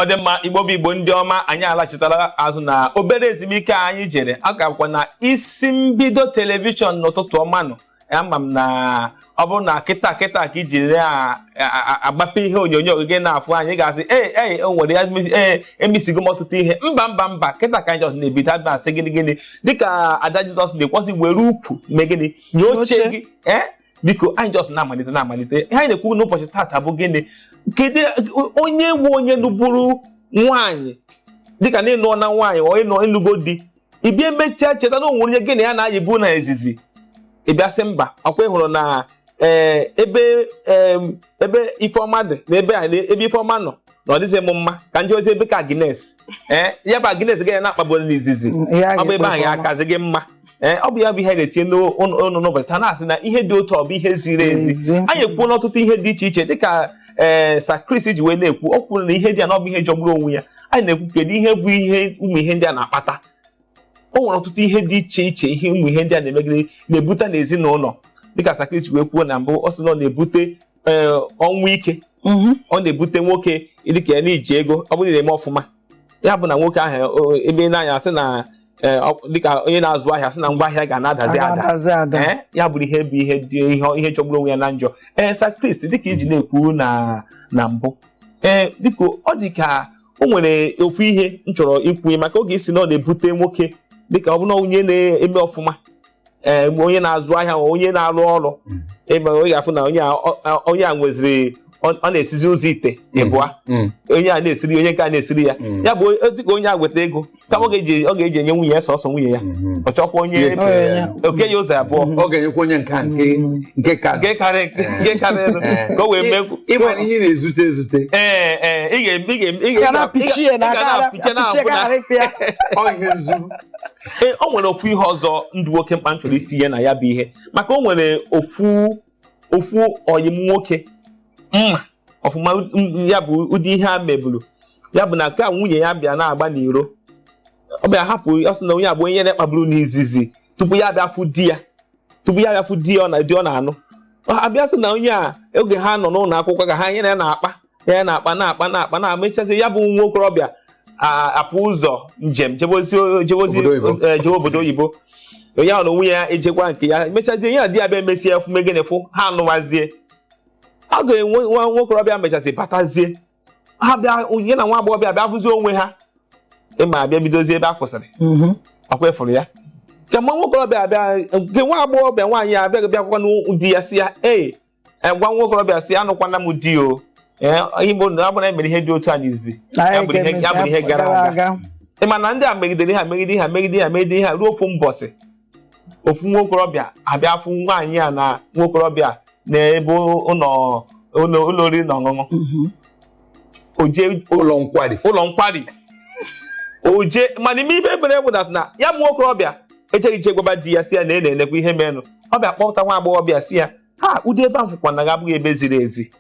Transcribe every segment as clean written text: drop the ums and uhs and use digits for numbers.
Odema Igbo ndị ọma anyị alachitara azụ na obere ezimike anyị jere agakwa na isi mbido telivishọn n'ụtụtụ ọma nọ ama m na ọ bụrụ na kịta ka ijiri agbape ihe onyonyo gị na-afụ anyị ga-asị o nwere ya emisigo m ọtụtụ ihe mba kịta ka anyị jọs na-ebido advansị gịnị dịka Ada Jizọs na-ekwasị were ukwu mee gịnị nye oche gị biko anyị jọs na-amalite ihe anyị na-ekwu n'ụbọchị tata bụ gịnị kedu onye nwe onye lụburu nwaanyị dịka na ịnụọ na nwaanyị ọ ịnụgo di ịbịa emechaa cheta na onwere onye gị na ya na-ayibu na ezizi ịbịa sị mba ọkwa ịhụrụ na ebe Ifeọma dị na ebe Ifeọma nọ na ọ dịghị m mma ka nje ozi ebe ka Agnes ya bụ Agnes gị na-akpagboro n'izizi ọ bụ ebe ahụ ya akazi gị mma ọ bụ ya bụ ihe na-etinye n'ọnụ n'ụbọchị taa na-asị na ihe dị otu ọ bụ ihe ziri ezi anyị ekwuo n'ọtụtụ ihe dị iche iche dịka Sakris ji wee na-ekwu ọ kwuru na ihe dị a na ọ bụ ihe jọgburu onwe ya anyị na-ekwu kedu ihe bụ ụmụ ihe ndị a na-akpata o nwere ọtụtụ ihe dị iche iche ihe ụmụ ihe ndị a na-emegide na-ebute n'ezinụlọ dịka Sakris wee kwuo na mbụ ọ sị na ọ na-ebute ọnwụ ike ọ na-ebute nwoke dịka ya na-iji ego ọ bụrụ na eme ọfụma ya bụ na nwoke ahụ ebe n'anya sị na dịka onye na-azụ ahịa sị na ngwa ahịa ga-na-adazi ada ya bụrụ ihe bụ ihe jọgburu onwe ya na njọ Sakris dịka iji na-ekwu na mbụ biko ọ dị ka o nwere ofu ihe m chọrọ ikwu maka oge isi na ọ na-ebute nwoke dịka ọ bụrụ onye na-eme ọfụma onye na-azụ ahịa onye na-arụ ọrụ ebe onye ga-afụ na onye a nweziri ọ na-esizi ụzọ ite ịbụa onye a na-esiri onye nke a na-esiri ya ya bụ dịka onye a weta ego kama ọ ga-eji enye nwunye ya sọsọ nwunye ya ọ chọkwa onye oke ya ụzọ abụọ ọ ga-enyekwa onye nke karịrị ka o wee mekwu ịma ihe na-ezute o nwere ofu ihe ọzọ ndụ nwoke mkpa m chọrọ itinye na ya bụ ihe maka o nwere ofu ọyim nwoke mma ọfụma ya bụ ụdị ihe a mebulu ya bụ na ka nwunye ya bịa na-agba n'iro ọ bịa hapụ ọ sị na onye abụ onye na-ekpagburu n'izizi tupu ya bịa fụ di ya ọ na-anụ abịa sị na onye a oge ha nọ n'ụlọ akwụkwọ ka ha ihe na-akpa na-amechazi ya bụ nwa okorobịa apụ ụzọ njem jebe obodo oyibo onye ahụ na nwunye ya ejekwa nke ya mechazie ihe na di ya bịa emesie efu megenefụ ha anụwazie ọ ga-enwe nwa nwokorobịa mechasị batazie ha bịa onye na nwa agbọghọbịa bịa fụzie onwe ha ịma abịa bidozie ebe a kwụsịrị ọkwa ịfụrụ ya ka nwa nwokorobịa abịa nke nwa agbọghọbịa nwaanyị ya abịaghị bịakwakwa n'ụdị ya si ya gwa nwokorobịa si anụkwana m di o ihe bụ na abụna emere ihe dị otu a n'izizi ya bụrụ ihe gara aga ịma na ndị a megide ihe ruo ofu mbọsị ofu nwokorobịa abịa fụ nwaanyị a na nwokorobịa n'ebe ụlọ oriri na ọṅụṅụ ụlọ nkwari oje mana ime ife ebere egwudat na ya bụ nwokorobịa ejeghị ije gwaba di ya si ya na na-enekwa ihe menụ ọ bịa kpọpụta nwa agbọghọbịa si ya ụdị ebe ahụ fụkwa na ga abụghị ebe ziri ezi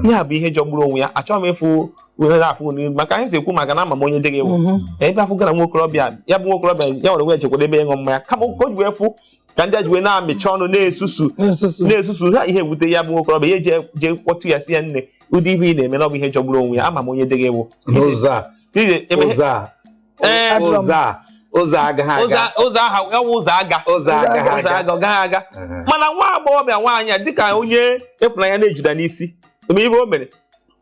ihe a bụ ihe jọgburu onwe ya achọghị m ịfụ onye na-afụ n'ihu maka anyị si ekwu maka na ama m onye dịghị ewu ebe afụ gara nwokorobịa ya bụ nwokorobịa ya nwere nwe echekwara ebe ịṅụ mmanya kama ka o ji wee fụ ka ndị a ji wee na-amịcha ọnụ na-esusu ha ihe ewute ya bụ nwokorobịa ya jee kpọtụ ya si ya nne ụdị ihe ị na-eme na ọ bụ ihe jọgburu onwe ya ama m onye dịghị ewu ụzọ aga ọ gaghị aga mana nwa agbọghọbịa nwaanyị a dịka onye ịfụnanya na-ejida n'isi eme ihe o mere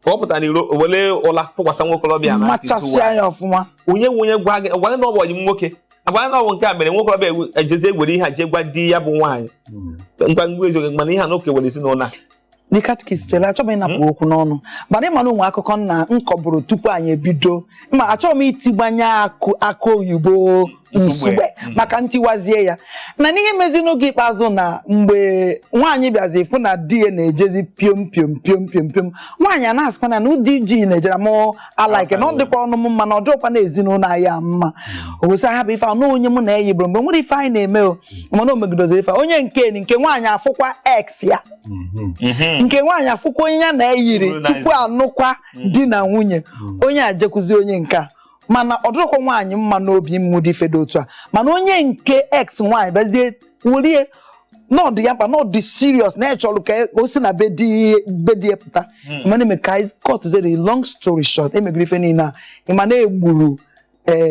ka ọ pụta n'iro o were ụla tụkwasị nwokorobịa na onye gwa gị na ọ bụ ọyị m nwoke agwara na ọbụ nke a mere nwokorobịa ejezi egwere ihe a jee gwa di ya bụ nwaanyị ngwa eziokwu mana ihe a na oke were ezinụlọ the catechist chere achọghị m ịnapụ okwu n'ọnụ mana ịma na onwe akụkọ nna nkọbụrụ tupu anyị ebido ma achọghị m itigbanye akụ oyibo nsugbe maka ntiwazie ya na n'ihe mezi n'oge ikpeazụ na mgbe nwaanyị bịazi fụ na di ya na-ejezi piom nwaanyị a na-asịkwa na ụdị ji na-ejere m alaike na ọ dịkwa ọnụ m mma na ọ dịkwa na ezinụlọ anyị mma ogosi ha bụ ife a na onye mụ na-eyi bụrụ mgbe nwere ife anyị na-eme o mana o megidoziri ife onye nke nwaanyị afụkwa ex ya nke nwaanyị afụkwa onye ya na-eyiri tupu anụkwa di na nwunye onye a jekwuzi onye nke a mana ọ dịrọkwa nwaanyị mma n'obi mmụdị ife dị otu a mana onye nke ex nwaanyị bazie wurie not the yapa not the serious na echolu ka o si na bedi epụta mana me kai cut to say the long story short emegri fe ni na imana egburu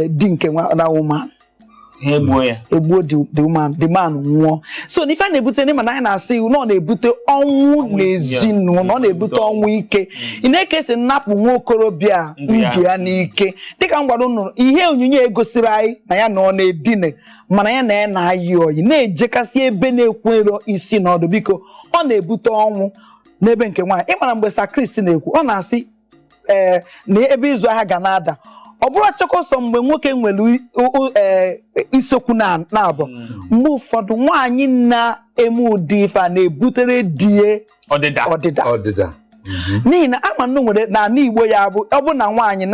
di nke na woman egbuo the man nwụọ so n'ife na-ebute ni mana na asị no na-ebute ọnwụ n'ezinụlọ no na-ebute ọnwụ ike ị na-ekesi nnapụ nwa okorobịa ndụ ya n'ike dịka ngwado nụrụ ihe onyinye egosiri anyị na ya na ọ na-edine mana ya na-ayị oyi na-ejekasị ebe na-ekwero isi n'ọdụ biko ọ na-ebute ọnwụ n'ebe nke nwaanyị ịmara mgbe Sakristi na-ekwu ọ na-asị na ebe ịzụ ahịa ga na-ada ọ bụrụ achọkọsọ mgbe nwoke nwere isekwu na-abụ mgbe ụfọdụ nwaanyị na-eme ụdị ife a na-ebutere die ọdịda n'ihi na ama nnu nwere na ala Igbo ya bụ ọ bụ na nwaanyị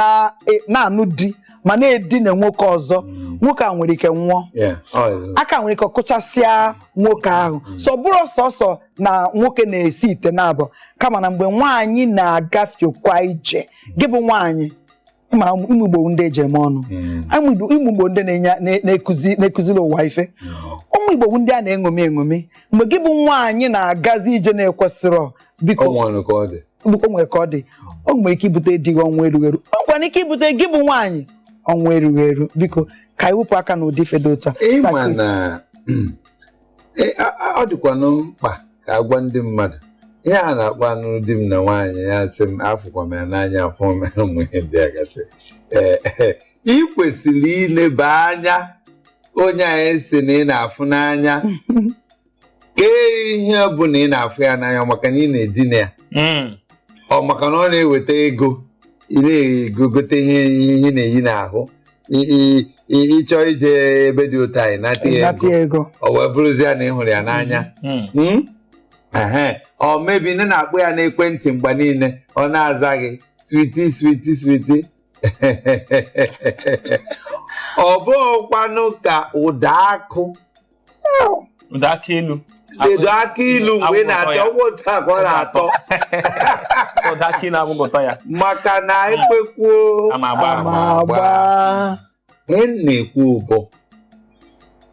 na-anụ di ma na-edina nwoke ọzọ nwoke a nwere ike nwụọ aka nwere ike kụchasịa nwoke ahụ so bụrụ sọsọ na nwoke na-esi ite na-abụ kama na mgbe nwaanyị na-agafekwa ije gị bụ nwaanyị ịmara ụmụ Igbo ndị eji eme ọnụ ụmụ Igbo ndị na-ekuziri ụwa ife ụmụ Igbo ndị a na-eṅomi mgbe gị bụ nwaanyị na-agazi ije na-ekwesịrọ biko o nwere ka ọ dị o nwere ike ibute di gị ọnwụ erughị eru o nwere ike ibute gị bụ nwaanyị ọnwụ erughị eru biko ka anyị wepụ aka n'ụdị fedo taa ọ dịkwanụ mkpa ka agwa ndị mmadụ ihe a na-akpọ anụ di m na nwaanyị ya sị m afụkwa m ya n'anya afọ m ụmụ ihe ndị a gasị ị kwesịrị ileba anya onye a esi na ị na-afụ n'anya kee ihe bụ na ị na-afụ ya n'anya maka na ị na-edina ya ọ maka na ọ na-eweta ego ị na-egogote ihe na-eyi n'ahụ ịchọ ije ebe dị otu anyị nata ego ọ wee bụrụzi ya na ị hụrụ ya n'anya ọ mebi nne na-akpọ ya n'ekwentị mgbe niile ọ na-aza gị switi ọ bụghịkwanụ ka ụda akụ dedo aka ilu mgbe ị na-atọ otu a ka ọ na-atọ maka na ekwekwuo amagba na-ekwu bụ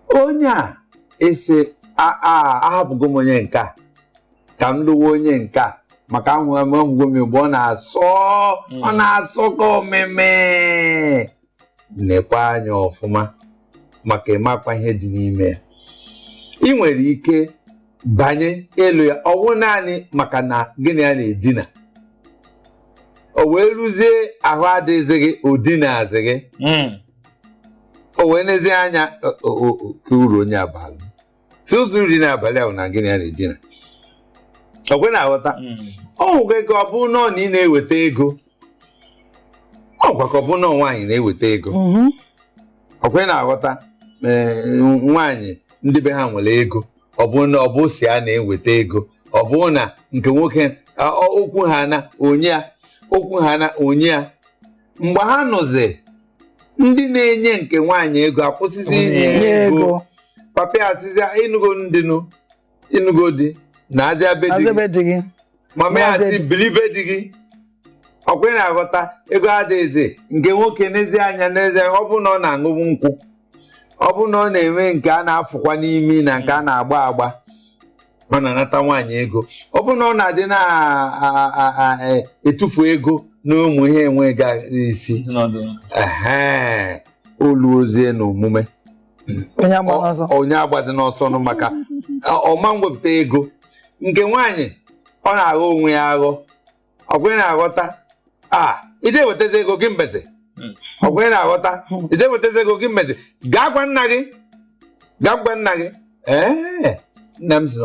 onye a esi ahapụgo m onye nke a ka m lụwa onye nke a maka ahụhụgo m mgbe ọ na-asọ ka omeme lekwa anya ọfụma maka ịmakwa ihe dị n'ime ya ị nwere ike banye elu ya ọwụ naanị maka na gịnị ya na-edina o wee rụzie ahụ adịghịzị gị odina azị gị o wee nezie anya ka uru onye abalị si ụzọ uri n'abalị ahụ na gịnị ya na-edina ọkwe na-aghọta ọhụgo ego ọ bụ nọ na ị na-eweta ego ọgwa ka ọ bụ nọ nwaanyị na-eweta ego ọkwe na-aghọta nwaanyị ndị be ha nwere ego ọ bụ si a na-eweta ego ọ bụ na nke nwoke okwu ha na onye ya mgbe ha nọzi ndị na-enye nke nwaanyị ego akwụsịzi inye ego papa ya asịzi ịnụgo di na azịa be di gị mama ya asị bilibe di gị ọkwe na-aghọta ego adịghịzi nke nwoke n'ezi anya n'ezie ọ bụ na ọ na-aṅụbu nkwụ ọ bụ na ọ na-enwe nke a na-afụkwa n'imi na nke a na-agba ọ na-anata nwaanyị ego ọ bụ na ọ na-adị na-etufu ego na ụmụ ihe enweghị isi olu ozie na omume onye agbazi n'ọsọ maka ọma mwepụta ego nke nwaanyị ọ na-aghọ onwe ya aghọ ọgwe na-aghọta ide wetazi ego gị mbeze ọgwe na-aghọta ide wetazi ego gị mbeze gaa gwa nna gị nna m si na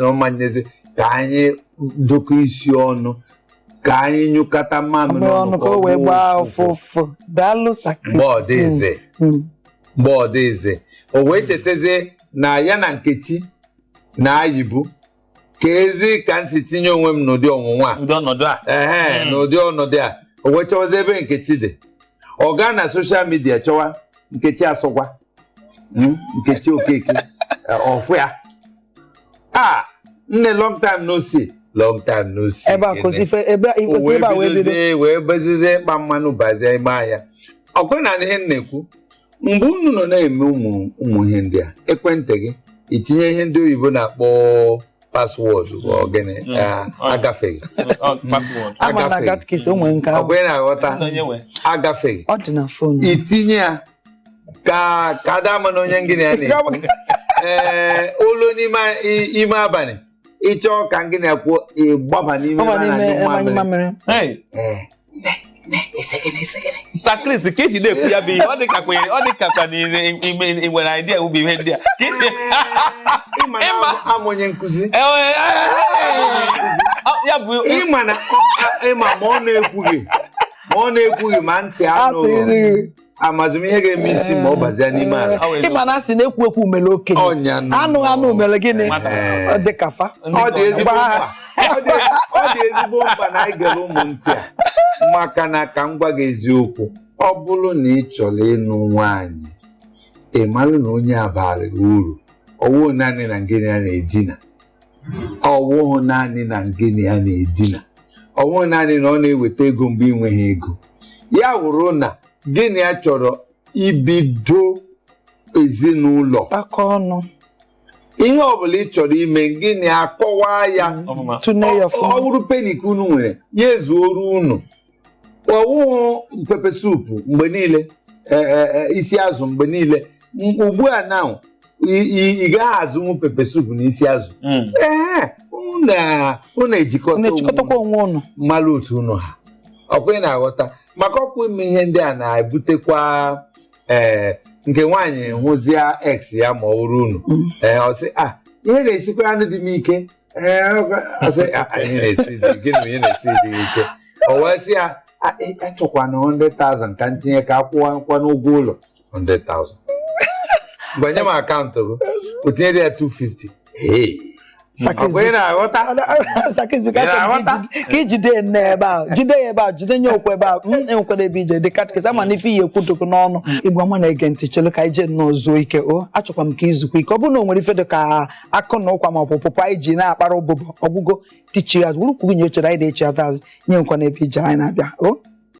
ọma nyezi ka anyị dọkọ isi ọnụ ka anyị nyụkata mmanụ n'ọnụ ka o wee gbaa ụfụfụ mgbe ọ dịze o wee chetazie na ya na Nkechi na-ayibu ka ezi ka ntị tinye onwe m n'ụdị ọnwụnwa n'ụdị ọnọdụ a o wee chọwazi ebe Nkechi dị ọ gaa na soshal midia chọwa Nkechi Asọgwa Nkechi Okeke ọfụ ya nne long time no see wee bezizie ịkpa mmanụ bazie ime ahịa ọkwe na ihe na-ekwu mgbe unu nọ na-eme ụmụ ihe ndị a ekwentị gị itinye ihe ndị oyibo na-akpọ paswọọdụ ogene agafeghị ọ bụ na-aghọta agafeghị itinye ya ka adama na onye ngịnị ya na-ekwu ụlọ n'ime abalị ịchọọ ka ngịnị ya kwuo ịgbaba n'ime mamịrị Sakris ka eji na-ekwu ya bụ ihe ọ dịkakwa n'ime nwere idea ubi ihe ndị a amụnye nkụzi ịma ma ọ na-ekwughị ma ntị anụ amazimihe ga-eme isi ma ọ bazia n'ime ala ịma na asị na-ekwu ekwu umele okenye anụ umele gịnị ọ dị kafa ọ dị ezigbo mkpa na anyị gere ụmụ ntị a maka na ka m gwa gị eziokwu ọ bụrụ na ị chọrọ ịnụ nwaanyị ị marụ na onye abalị uru ọwụ naanị na ngịnị ya na-edina ọwụ naanị na ngịnị ya na-edina ọwụ naanị na ọ na-eweta ego mgbe ị nweghị ego ya wụrụ na gịnị ya chọrọ ibido ezinụlọ aka ọnụ ihe ọbụla ị chọrọ ime gịnị akọwa ya ọ wụrụ penik unu nwere ya ezuoru unu ọwụghụ pepe supu mgbe niile isi azụ mgbe niile ugbu a na ị gaghị azụnwu pepe supu na isi azụ unu ejikọtakwa onwe unu mmalụ otu unu ha ọkwa na-aghọta maka ọkwa ime ihe ndị a na-ebutekwa nke nwaanyị hụzie ex ya ma ọ bụrụ unu ọ sị ihe na-esikwa anụ dị m ike ihe na-esi dị ike o wee sị ya achọkwana 100,000 ka ntinye ka akwụwa n'ụgwọ ụlọ 100,000 gbanye m akaụntụ gị o tinyere ya 250 ka ijide ebe a jide ya ebe a jide nye okwu ebe a enwekwara ebe ije dị katkis ama na ife ihe ekwudogo n'ọnụ igwe ọma na-ege ntị chelu ka ije nnọọ zuo ike achọkwa m ka izukwa ike ọ bụrụ na o nwere ife dị ka akụ na ụkwa ma ọpụpụ anyị ji na-akpara ụbụbọ ọgwụgo tichi azụ bụrụ kwụ nye chere anyị na-echi ada azụ nye nkwa na ebe ije anyị na-abịa